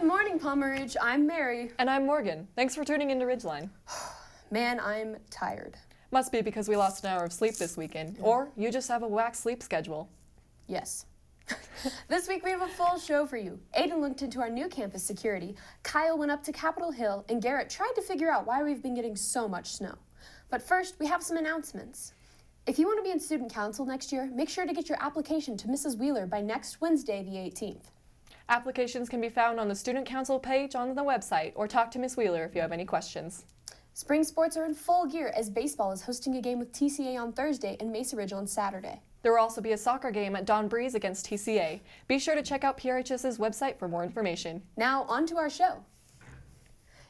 morning, Palmer Ridge. I'm Mary. And I'm Morgan. Thanks for tuning into Ridgeline. Man, I'm tired. Must be because we lost an hour of sleep this weekend, or you just have a whack sleep schedule. Yes. This week we have a full show for you. Aiden looked into our new campus security, Kyle went up to Capitol Hill, and Garrett tried to figure out why we've been getting so much snow. But first, we have some announcements. If you want to be in student council next year, make sure to get your application to Mrs. Wheeler by next Wednesday, the 18th. Applications can be found on the student council page on the website, or talk to Miss Wheeler if you have any questions. Spring sports are in full gear as baseball is hosting a game with TCA on Thursday and Mesa Ridge on Saturday. There will also be a soccer game at Don Breeze against TCA. Be sure to check out PRHS's website for more information. Now, on to our show.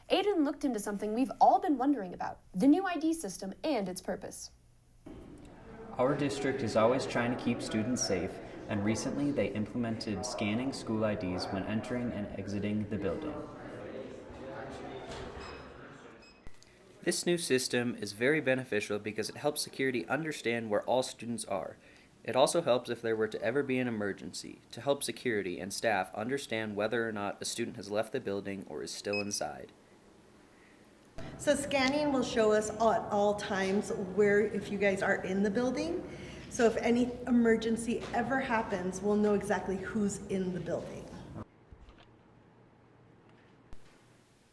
Aiden looked into something we've all been wondering about, the new ID system and its purpose. Our district is always trying to keep students safe, and recently they implemented scanning school IDs when entering and exiting the building. This new system is very beneficial because it helps security understand where all students are. It also helps if there were to ever be an emergency, to help security and staff understand whether or not a student has left the building or is still inside. So scanning will show us at all times where, if you guys are in the building. So if any emergency ever happens, we'll know exactly who's in the building.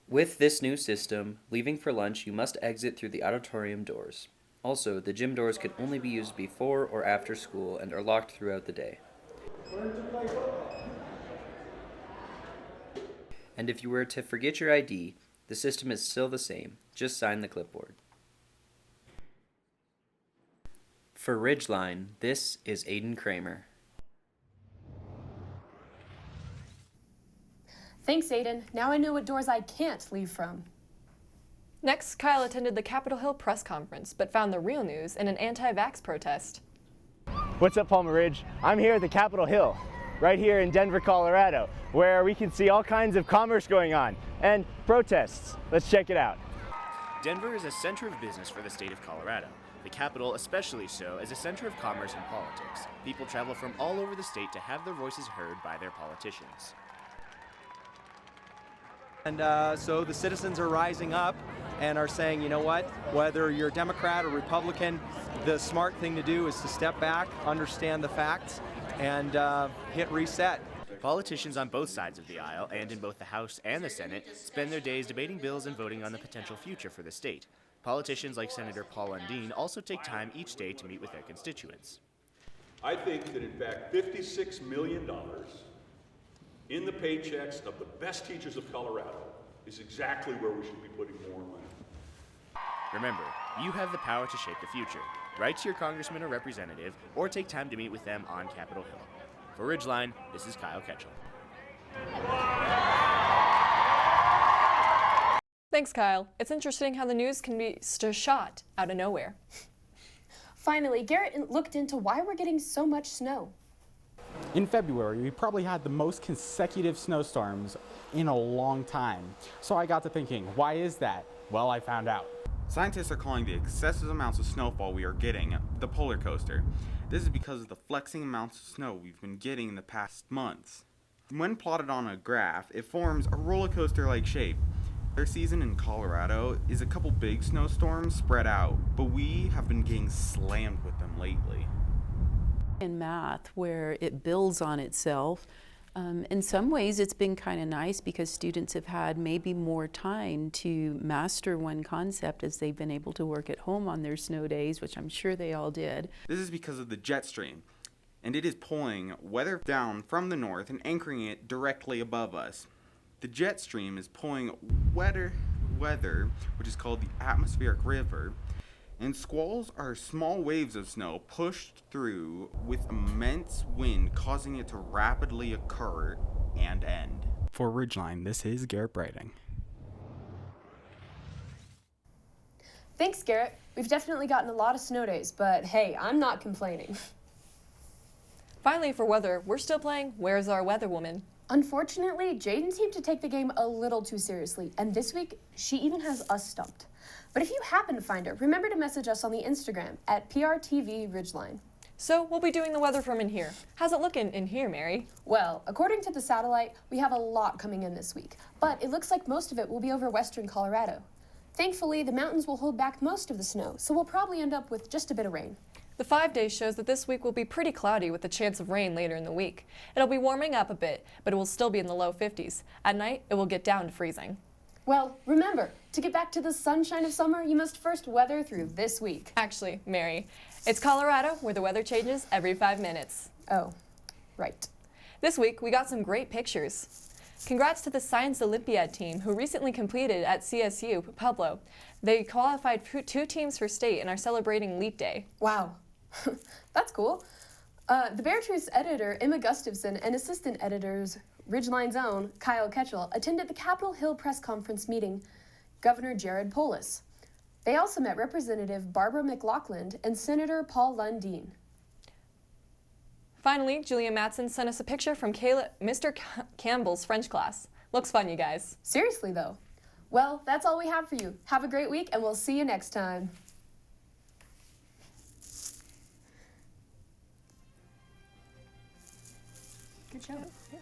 With this new system, leaving for lunch, you must exit through the auditorium doors. Also, the gym doors can only be used before or after school and are locked throughout the day. And if you were to forget your ID, the system is still the same. Just sign the clipboard. For Ridgeline, this is Aiden Kramer. Thanks, Aiden. Now I know what doors I can't leave from. Next, Kyle attended the Capitol Hill press conference, but found the real news in an anti-vax protest. What's up, Palmer Ridge? I'm here at the Capitol Hill, right here in Denver, Colorado, where we can see all kinds of commerce going on and protests. Let's check it out. Denver is a center of business for the state of Colorado. The capital, especially so, is a center of commerce and politics. People travel from all over the state to have their voices heard by their politicians. And so the citizens are rising up and are saying, you know what, whether you're a Democrat or Republican, the smart thing to do is to step back, understand the facts, and hit reset. Politicians on both sides of the aisle, and in both the House and the Senate, spend their days debating bills and voting on the potential future for the state. Politicians like Senator Paul Undine also take time each day to meet with their constituents. I think that, in fact, $56 million in the paychecks of the best teachers of Colorado is exactly where we should be putting more money. Remember, you have the power to shape the future. Write to your congressman or representative, or take time to meet with them on Capitol Hill. For Ridgeline, this is Kyle Ketchel. Thanks, Kyle. It's interesting how the news can be shot out of nowhere. Finally, Garrett looked into why we're getting so much snow. In February, we probably had the most consecutive snowstorms in a long time. So I got to thinking, why is that? Well, I found out. Scientists are calling the excessive amounts of snowfall we are getting the polar coaster. This is because of the flexing amounts of snow we've been getting in the past months. When plotted on a graph, it forms a roller coaster-like shape. Their season in Colorado is a couple big snowstorms spread out, but we have been getting slammed with them lately. In math, where it builds on itself, in some ways it's been kind of nice because students have had maybe more time to master one concept as they've been able to work at home on their snow days, which I'm sure they all did. This is because of the jet stream, and it is pulling weather down from the north and anchoring it directly above us. The jet stream is pulling weather, which is called the atmospheric river, and squalls are small waves of snow pushed through with immense wind, causing it to rapidly occur and end. For Ridgeline, this is Garrett Brading. Thanks, Garrett. We've definitely gotten a lot of snow days, but hey, I'm not complaining. Finally, for weather, we're still playing Where's Our Weather Woman? Unfortunately, Jaden seemed to take the game a little too seriously, and this week, she even has us stumped. But if you happen to find her, remember to message us on the Instagram at PRTV Ridgeline. So we'll be doing the weather from in here. How's it looking in here, Mary? Well, according to the satellite, we have a lot coming in this week, but it looks like most of it will be over western Colorado. Thankfully, the mountains will hold back most of the snow, so we'll probably end up with just a bit of rain. The 5 days shows that this week will be pretty cloudy with a chance of rain later in the week. It'll be warming up a bit, but it will still be in the low 50s. At night, it will get down to freezing. Well, remember, to get back to the sunshine of summer, you must first weather through this week. Actually, Mary, it's Colorado where the weather changes every 5 minutes. Oh, right. This week, we got some great pictures. Congrats to the Science Olympiad team who recently competed at CSU Pueblo. They qualified 2 teams for state and are celebrating Leap Day. Wow, that's cool. The Bear Truth's editor, Emma Gustafson, and assistant editors, Ridgeline's own, Kyle Ketchell, attended the Capitol Hill press conference meeting Governor Jared Polis. They also met Representative Barbara McLaughlin and Senator Paul Lundeen. Finally, Julia Matson sent us a picture from Mr. Campbell's French class. Looks fun, you guys. Seriously, though. Well, that's all we have for you. Have a great week, and we'll see you next time. Good job. Yeah.